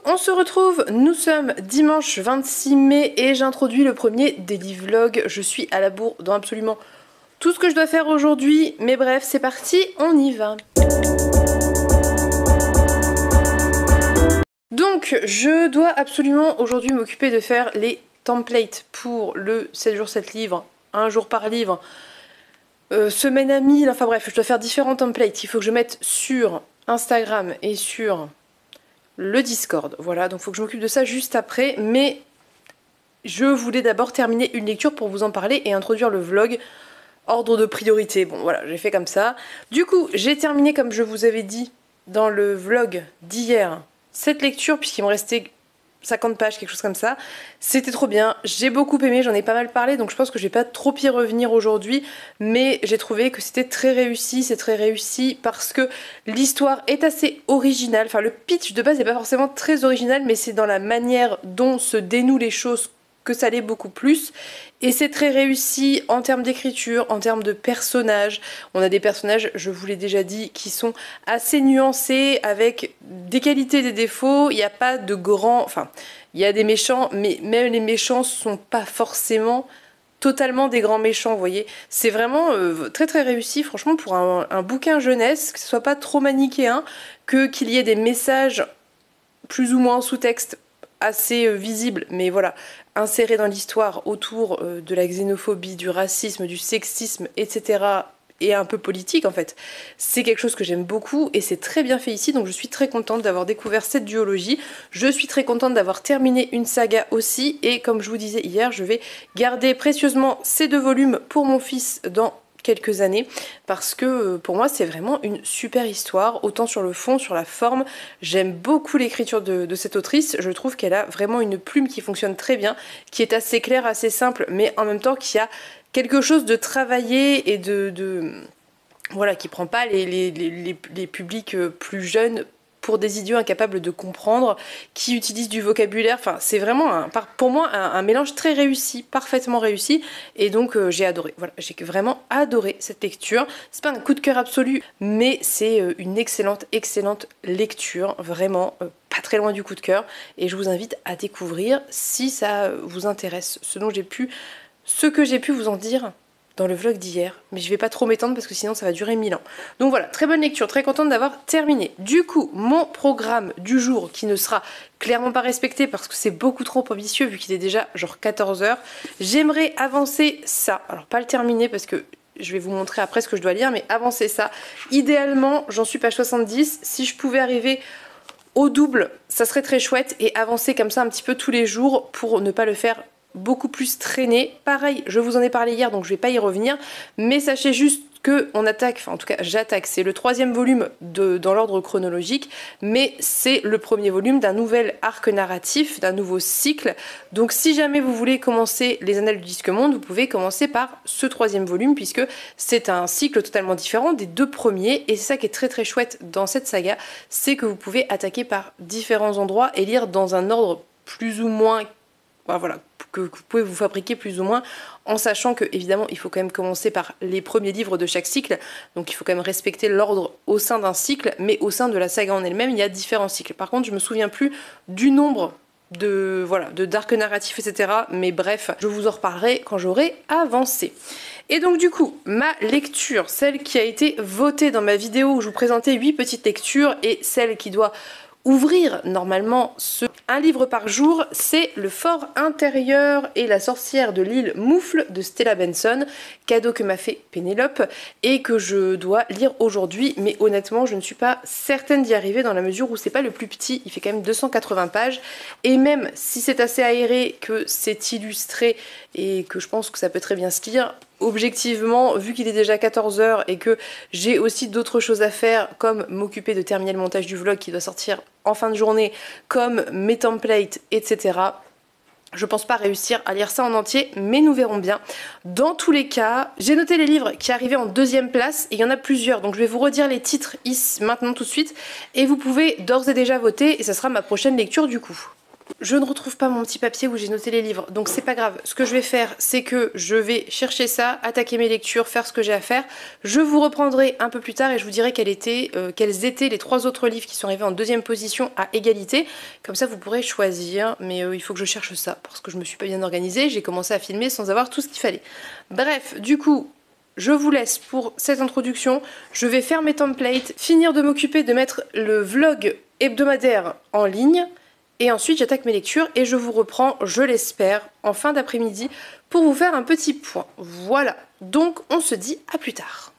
on se retrouve, nous sommes dimanche 26 mai et j'introduis le premier daily vlog. Je suis à la bourre dans absolument tout ce que je dois faire aujourd'hui, mais bref, c'est parti, on y va. Donc, je dois absolument aujourd'hui m'occuper de faire les templates pour le 7 jours 7 livres, 1 jour par livre, semaine à 1000, enfin bref, je dois faire différents templates. Il faut que je mette sur Instagram et sur le Discord, voilà, donc il faut que je m'occupe de ça juste après, mais je voulais d'abord terminer une lecture pour vous en parler et introduire le vlog, ordre de priorité, bon voilà, j'ai fait comme ça. Du coup, j'ai terminé, comme je vous avais dit dans le vlog d'hier, cette lecture, puisqu'il me restait 50 pages, quelque chose comme ça. C'était trop bien, j'ai beaucoup aimé, j'en ai pas mal parlé, donc je pense que je vais pas trop y revenir aujourd'hui, mais j'ai trouvé que c'était très réussi, c'est très réussi parce que l'histoire est assez originale, enfin le pitch de base n'est pas forcément très original, mais c'est dans la manière dont se dénouent les choses que ça l'est beaucoup plus, et c'est très réussi en termes d'écriture, en termes de personnages. On a des personnages, je vous l'ai déjà dit, qui sont assez nuancés, avec des qualités, des défauts. Il n'y a pas de grands... Enfin, il y a des méchants, mais même les méchants sont pas forcément totalement des grands méchants, vous voyez. C'est vraiment très très réussi, franchement, pour un bouquin jeunesse, que ce soit pas trop manichéen, qu'il y ait des messages plus ou moins en sous-texte assez visibles, mais voilà, insérés dans l'histoire autour de la xénophobie, du racisme, du sexisme, etc., et un peu politique en fait. C'est quelque chose que j'aime beaucoup et c'est très bien fait ici, donc je suis très contente d'avoir découvert cette duologie. Je suis très contente d'avoir terminé une saga aussi, et comme je vous disais hier, je vais garder précieusement ces 2 volumes pour mon fils dans quelques années, parce que pour moi c'est vraiment une super histoire, autant sur le fond, sur la forme. J'aime beaucoup l'écriture de cette autrice, je trouve qu'elle a vraiment une plume qui fonctionne très bien, qui est assez claire, assez simple, mais en même temps qui a quelque chose de travaillé et voilà, qui prend pas les publics plus jeunes pour des idiots incapables de comprendre, qui utilisent du vocabulaire. Enfin, c'est vraiment, pour moi, un mélange très réussi, parfaitement réussi, et donc j'ai adoré. Voilà, j'ai vraiment adoré cette lecture. C'est pas un coup de cœur absolu, mais c'est une excellente, excellente lecture, vraiment pas très loin du coup de cœur, et je vous invite à découvrir si ça vous intéresse, ce que j'ai pu vous en dire dans le vlog d'hier, mais je vais pas trop m'étendre parce que sinon ça va durer 1000 ans. Donc voilà, très bonne lecture, très contente d'avoir terminé. Du coup, mon programme du jour, qui ne sera clairement pas respecté parce que c'est beaucoup trop ambitieux vu qu'il est déjà genre 14 h, j'aimerais avancer ça. Alors pas le terminer parce que je vais vous montrer après ce que je dois lire, mais avancer ça. Idéalement, j'en suis page 70, si je pouvais arriver au double, ça serait très chouette, et avancer comme ça un petit peu tous les jours pour ne pas le faire beaucoup plus traîné. Pareil, je vous en ai parlé hier, donc je vais pas y revenir, mais sachez juste que on attaque, enfin en tout cas j'attaque, c'est le 3e volume dans l'ordre chronologique, mais c'est le premier volume d'un nouvel arc narratif, d'un nouveau cycle. Donc si jamais vous voulez commencer les Annales du Disque Monde, vous pouvez commencer par ce 3e volume, puisque c'est un cycle totalement différent des 2 premiers, et c'est ça qui est très très chouette dans cette saga, c'est que vous pouvez attaquer par différents endroits et lire dans un ordre plus ou moins, voilà, que vous pouvez vous fabriquer plus ou moins, en sachant que évidemment il faut quand même commencer par les premiers livres de chaque cycle, donc il faut quand même respecter l'ordre au sein d'un cycle, mais au sein de la saga en elle-même il y a différents cycles. Par contre je me souviens plus du nombre d'arcs narratifs, etc. Mais bref, je vous en reparlerai quand j'aurai avancé. Et donc du coup, ma lecture, celle qui a été votée dans ma vidéo où je vous présentais 8 petites lectures, et celle qui doit ouvrir normalement un livre par jour, c'est Le Fort Intérieur et la sorcière de l'île Moufle de Stella Benson, cadeau que m'a fait Pénélope et que je dois lire aujourd'hui, mais honnêtement je ne suis pas certaine d'y arriver dans la mesure où c'est pas le plus petit, il fait quand même 280 pages, et même si c'est assez aéré, que c'est illustré et que je pense que ça peut très bien se lire, objectivement, vu qu'il est déjà 14 h et que j'ai aussi d'autres choses à faire, comme m'occuper de terminer le montage du vlog qui doit sortir en fin de journée, comme mes templates, etc. Je pense pas réussir à lire ça en entier, mais nous verrons bien. Dans tous les cas, j'ai noté les livres qui arrivaient en 2e place, et il y en a plusieurs, donc je vais vous redire les titres ici, maintenant tout de suite, et vous pouvez d'ores et déjà voter, et ça sera ma prochaine lecture du coup. Je ne retrouve pas mon petit papier où j'ai noté les livres, donc c'est pas grave. Ce que je vais faire, c'est que je vais chercher ça, attaquer mes lectures, faire ce que j'ai à faire. Je vous reprendrai un peu plus tard et je vous dirai quels étaient les 3 autres livres qui sont arrivés en deuxième position à égalité. Comme ça, vous pourrez choisir, mais il faut que je cherche ça, parce que je me suis pas bien organisée. J'ai commencé à filmer sans avoir tout ce qu'il fallait. Bref, du coup... Je vous laisse pour cette introduction, je vais faire mes templates, finir de m'occuper de mettre le vlog hebdomadaire en ligne, et ensuite j'attaque mes lectures et je vous reprends, je l'espère, en fin d'après-midi pour vous faire un petit point. Voilà, donc on se dit à plus tard.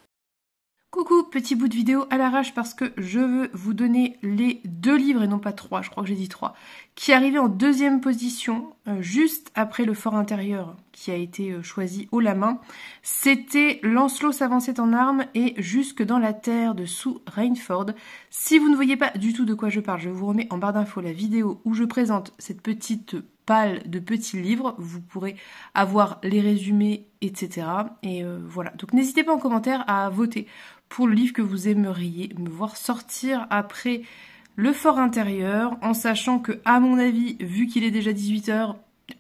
Coucou, petit bout de vidéo à l'arrache parce que je veux vous donner les 2 livres, et non pas 3, je crois que j'ai dit 3, qui arrivaient en deuxième position, juste après le fort intérieur qui a été choisi haut la main. C'était Lancelot s'avançait en armes et Jusque dans la terre de Sue Rainford. Si vous ne voyez pas du tout de quoi je parle, je vous remets en barre d'infos la vidéo où je présente cette petite palle de petits livres. Vous pourrez avoir les résumés, etc. Et voilà, donc n'hésitez pas en commentaire à voter pour le livre que vous aimeriez me voir sortir après le fort intérieur, en sachant que, à mon avis, vu qu'il est déjà 18 h,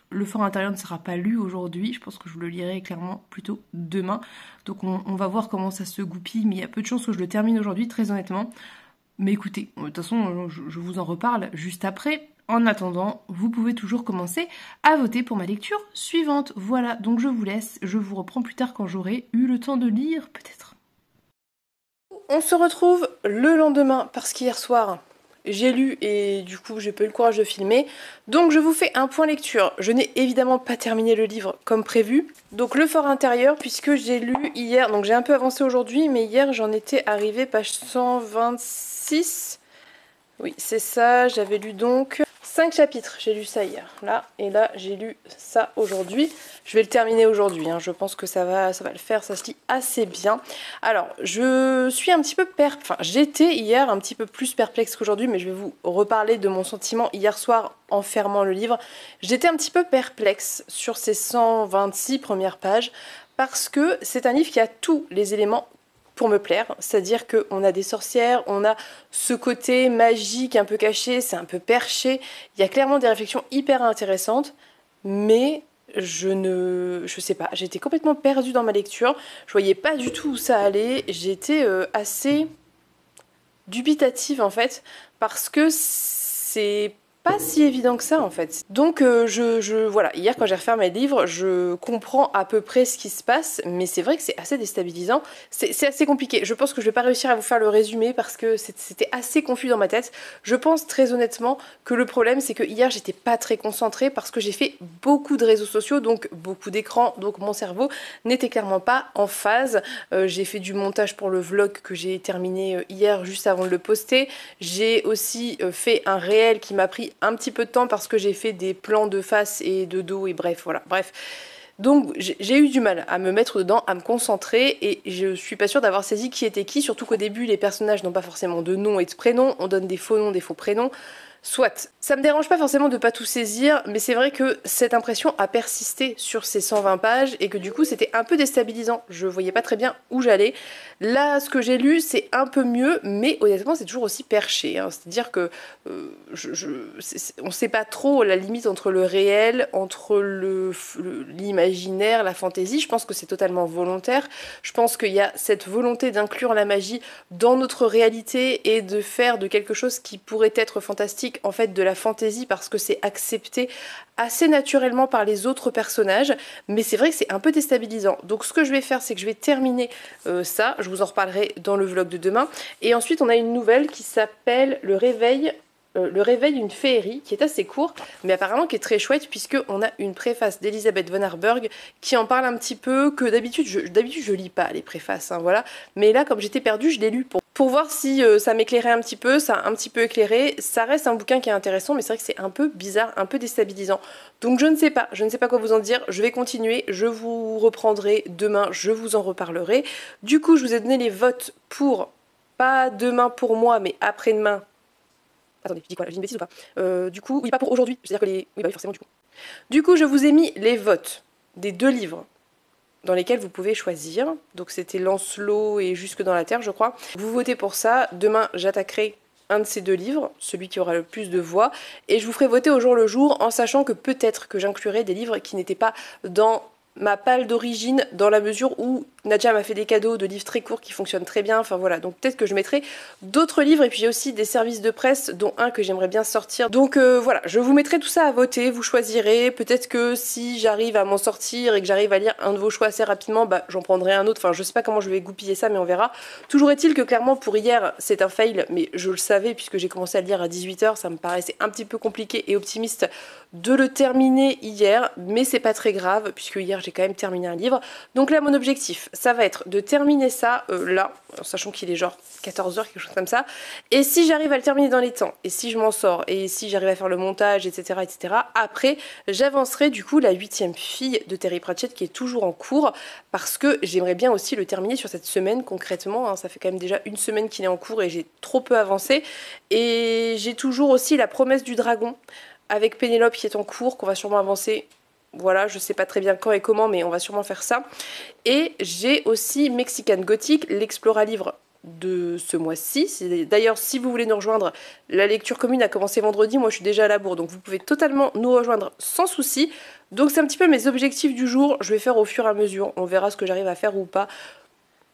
le fort intérieur ne sera pas lu aujourd'hui. Je pense que je le lirai clairement plutôt demain. Donc on va voir comment ça se goupille, mais il y a peu de chances que je le termine aujourd'hui, très honnêtement. Mais écoutez, de toute façon, je vous en reparle juste après. En attendant, vous pouvez toujours commencer à voter pour ma lecture suivante. Voilà, donc je vous laisse. Je vous reprends plus tard quand j'aurai eu le temps de lire, peut-être. On se retrouve le lendemain parce qu'hier soir j'ai lu et du coup j'ai pas eu le courage de filmer. Donc je vous fais un point lecture. Je n'ai évidemment pas terminé le livre comme prévu. Donc le fort intérieur, puisque j'ai lu hier, donc j'ai un peu avancé aujourd'hui, mais hier j'en étais arrivée page 126. Oui c'est ça, j'avais lu donc 5 chapitres, j'ai lu ça hier, là, et là j'ai lu ça aujourd'hui. Je vais le terminer aujourd'hui, hein. Je pense que ça va le faire, ça se lit assez bien. Alors, je suis un petit peu j'étais hier un petit peu plus perplexe qu'aujourd'hui, mais je vais vous reparler de mon sentiment hier soir en fermant le livre. J'étais un petit peu perplexe sur ces 126 premières pages, parce que c'est un livre qui a tous les éléments pour me plaire, c'est-à-dire qu'on a des sorcières, on a ce côté magique un peu caché, c'est un peu perché, il y a clairement des réflexions hyper intéressantes, mais je sais pas, j'étais complètement perdue dans ma lecture, je voyais pas du tout où ça allait, j'étais assez dubitative en fait, parce que c'est pas si évident que ça en fait. Donc voilà, hier quand j'ai refait mes livres, je comprends à peu près ce qui se passe, mais c'est vrai que c'est assez déstabilisant, c'est assez compliqué. Je pense que je vais pas réussir à vous faire le résumé parce que c'était assez confus dans ma tête. Je pense très honnêtement que le problème c'est que hier j'étais pas très concentrée parce que j'ai fait beaucoup de réseaux sociaux, donc beaucoup d'écrans, donc mon cerveau n'était clairement pas en phase. J'ai fait du montage pour le vlog que j'ai terminé hier juste avant de le poster. J'ai aussi fait un réel qui m'a pris un petit peu de temps parce que j'ai fait des plans de face et de dos et bref, voilà, bref. Donc j'ai eu du mal à me mettre dedans, à me concentrer et je suis pas sûre d'avoir saisi qui était qui, surtout qu'au début les personnages n'ont pas forcément de nom et de prénom, on donne des faux noms, des faux prénoms. Soit, ça me dérange pas forcément de pas tout saisir, mais c'est vrai que cette impression a persisté sur ces 120 pages et que du coup c'était un peu déstabilisant. Je voyais pas très bien où j'allais. Là, ce que j'ai lu, c'est un peu mieux, mais honnêtement, c'est toujours aussi perché, hein. C'est-à-dire que on sait pas trop la limite entre le réel, entre l'imaginaire, la fantaisie. Je pense que c'est totalement volontaire. Je pense qu'il y a cette volonté d'inclure la magie dans notre réalité et de faire de quelque chose qui pourrait être fantastique en fait de la fantaisie parce que c'est accepté assez naturellement par les autres personnages, mais c'est vrai que c'est un peu déstabilisant. Donc ce que je vais faire, c'est que je vais terminer ça, je vous en reparlerai dans le vlog de demain, et ensuite on a une nouvelle qui s'appelle Le Réveil d'une féerie, qui est assez court, mais apparemment qui est très chouette, puisqu'on a une préface d'Elisabeth von Harburg qui en parle un petit peu, que d'habitude je lis pas les préfaces, hein, voilà, mais là comme j'étais perdue, je l'ai lu pour voir si ça m'éclairait un petit peu, ça a un petit peu éclairé. Ça reste un bouquin qui est intéressant, mais c'est vrai que c'est un peu bizarre, un peu déstabilisant. Donc je ne sais pas quoi vous en dire, je vais continuer, je vous reprendrai demain, je vous en reparlerai. Du coup, je vous ai donné les votes pour, pas demain pour moi, mais après-demain. Attendez, je dis quoi là, j'ai une bêtise ou pas Du coup, oui, pas pour aujourd'hui, c'est-à-dire que les... Oui, bah oui, forcément, du coup. Du coup, je vous ai mis les votes des 2 livres dans lesquels vous pouvez choisir. Donc c'était Lancelot et Jusque dans la terre, je crois. Vous votez pour ça. Demain, j'attaquerai un de ces deux livres, celui qui aura le plus de voix, et je vous ferai voter au jour le jour en sachant que peut-être que j'inclurai des livres qui n'étaient pas dans ma palle d'origine, dans la mesure où Nadja m'a fait des cadeaux de livres très courts qui fonctionnent très bien, enfin voilà, donc peut-être que je mettrai d'autres livres, et puis j'ai aussi des services de presse, dont un que j'aimerais bien sortir, donc voilà, je vous mettrai tout ça à voter, vous choisirez, peut-être que si j'arrive à m'en sortir et que j'arrive à lire un de vos choix assez rapidement, bah j'en prendrai un autre, enfin je sais pas comment je vais goupiller ça, mais on verra. Toujours est-il que clairement pour hier, c'est un fail, mais je le savais puisque j'ai commencé à le lire à 18 h, ça me paraissait un petit peu compliqué et optimiste de le terminer hier, mais c'est pas très grave, puisque hier j'ai quand même terminé un livre. Donc là mon objectif, ça va être de terminer ça là, en sachant qu'il est genre 14 h, quelque chose comme ça, et si j'arrive à le terminer dans les temps, et si je m'en sors, et si j'arrive à faire le montage, etc., etc., après j'avancerai du coup la 8e fille de Terry Pratchett qui est toujours en cours, parce que j'aimerais bien aussi le terminer sur cette semaine concrètement, hein, ça fait quand même déjà une semaine qu'il est en cours et j'ai trop peu avancé, et j'ai toujours aussi la promesse du dragon, avec Pénélope qui est en cours, qu'on va sûrement avancer. Voilà, je sais pas très bien quand et comment, mais on va sûrement faire ça. Et j'ai aussi Mexican Gothic, l'Explora livre de ce mois-ci. D'ailleurs, si vous voulez nous rejoindre, la lecture commune a commencé vendredi, moi je suis déjà à la bourre, donc vous pouvez totalement nous rejoindre sans souci. Donc c'est un petit peu mes objectifs du jour, je vais faire au fur et à mesure, on verra ce que j'arrive à faire ou pas.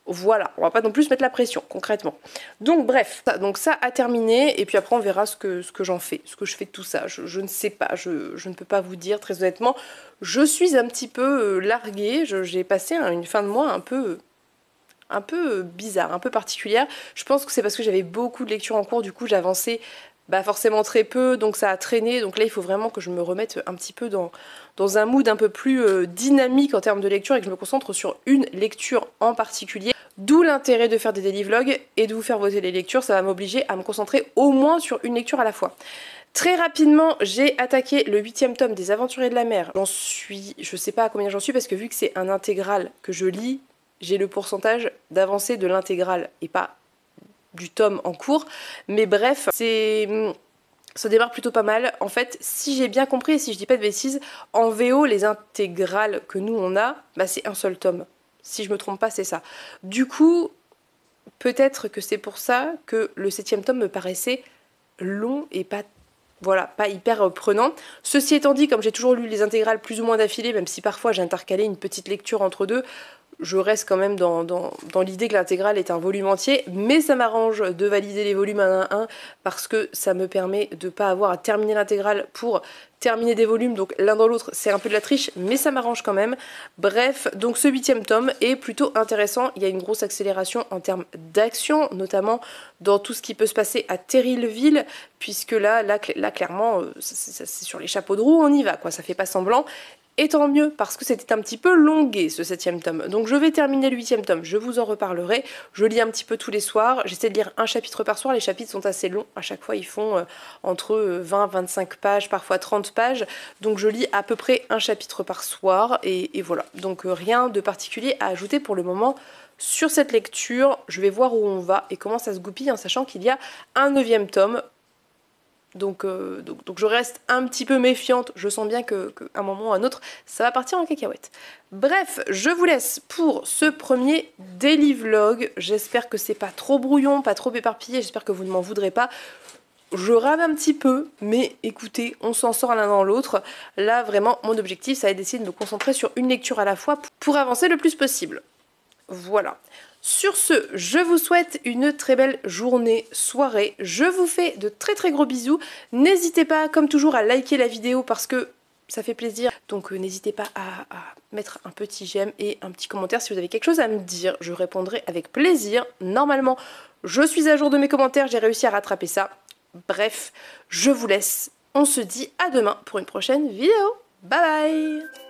Voilà, on va pas non plus se mettre la pression, concrètement. Donc bref, donc ça a terminé, et puis après on verra ce que j'en fais, ce que je fais de tout ça. Je ne sais pas, je ne peux pas vous dire, très honnêtement. Je suis un petit peu larguée, j'ai passé une fin de mois un peu bizarre, un peu particulière. Je pense que c'est parce que j'avais beaucoup de lectures en cours, du coup j'avançais forcément très peu, donc ça a traîné. Donc là il faut vraiment que je me remette un petit peu dans un mood un peu plus dynamique en termes de lecture et que je me concentre sur une lecture en particulier. D'où l'intérêt de faire des daily vlogs et de vous faire voter les lectures, ça va m'obliger à me concentrer au moins sur une lecture à la fois. Très rapidement, j'ai attaqué le 8e tome des Aventuriers de la Mer. Je sais pas à combien j'en suis parce que vu que c'est un intégral que je lis, j'ai le pourcentage d'avancée de l'intégrale et pas du tome en cours. Mais bref, ça démarre plutôt pas mal. En fait, si j'ai bien compris et si je dis pas de bêtises, en VO, les intégrales que nous on a, c'est un seul tome. Si je me trompe pas, c'est ça. Du coup, peut-être que c'est pour ça que le 7e tome me paraissait long et pas hyper prenant. Ceci étant dit, comme j'ai toujours lu les intégrales plus ou moins d'affilée, même si parfois j'ai intercalé une petite lecture entre deux, je reste quand même dans l'idée que l'intégrale est un volume entier, mais ça m'arrange de valider les volumes un à un parce que ça me permet de pas avoir à terminer l'intégrale pour terminer des volumes, donc l'un dans l'autre c'est un peu de la triche, mais ça m'arrange quand même. Bref, donc ce 8e tome est plutôt intéressant, il y a une grosse accélération en termes d'action, notamment dans tout ce qui peut se passer à Terrillville, puisque là clairement, c'est sur les chapeaux de roue, on y va, quoi, ça fait pas semblant. Et tant mieux, parce que c'était un petit peu longué ce 7e tome. Donc je vais terminer le 8e tome, je vous en reparlerai. Je lis un petit peu tous les soirs, j'essaie de lire un chapitre par soir. Les chapitres sont assez longs, à chaque fois ils font entre 20-25 pages, parfois 30 pages. Donc je lis à peu près un chapitre par soir, et voilà. Donc rien de particulier à ajouter pour le moment sur cette lecture. Je vais voir où on va et comment ça se goupille, en sachant qu'il y a un 9e tome. Donc je reste un petit peu méfiante, je sens bien qu'à un moment ou à un autre, ça va partir en cacahuète. Bref, je vous laisse pour ce premier daily vlog. J'espère que c'est pas trop brouillon, pas trop éparpillé, j'espère que vous ne m'en voudrez pas. Je rame un petit peu, mais écoutez, on s'en sort l'un dans l'autre. Là, vraiment, mon objectif, ça va être d'essayer de me concentrer sur une lecture à la fois pour avancer le plus possible. Voilà. Sur ce, je vous souhaite une très belle journée, soirée. Je vous fais de très très gros bisous. N'hésitez pas, comme toujours, à liker la vidéo parce que ça fait plaisir. Donc n'hésitez pas à mettre un petit j'aime et un petit commentaire si vous avez quelque chose à me dire. Je répondrai avec plaisir. Normalement, je suis à jour de mes commentaires, j'ai réussi à rattraper ça. Bref, je vous laisse. On se dit à demain pour une prochaine vidéo. Bye bye!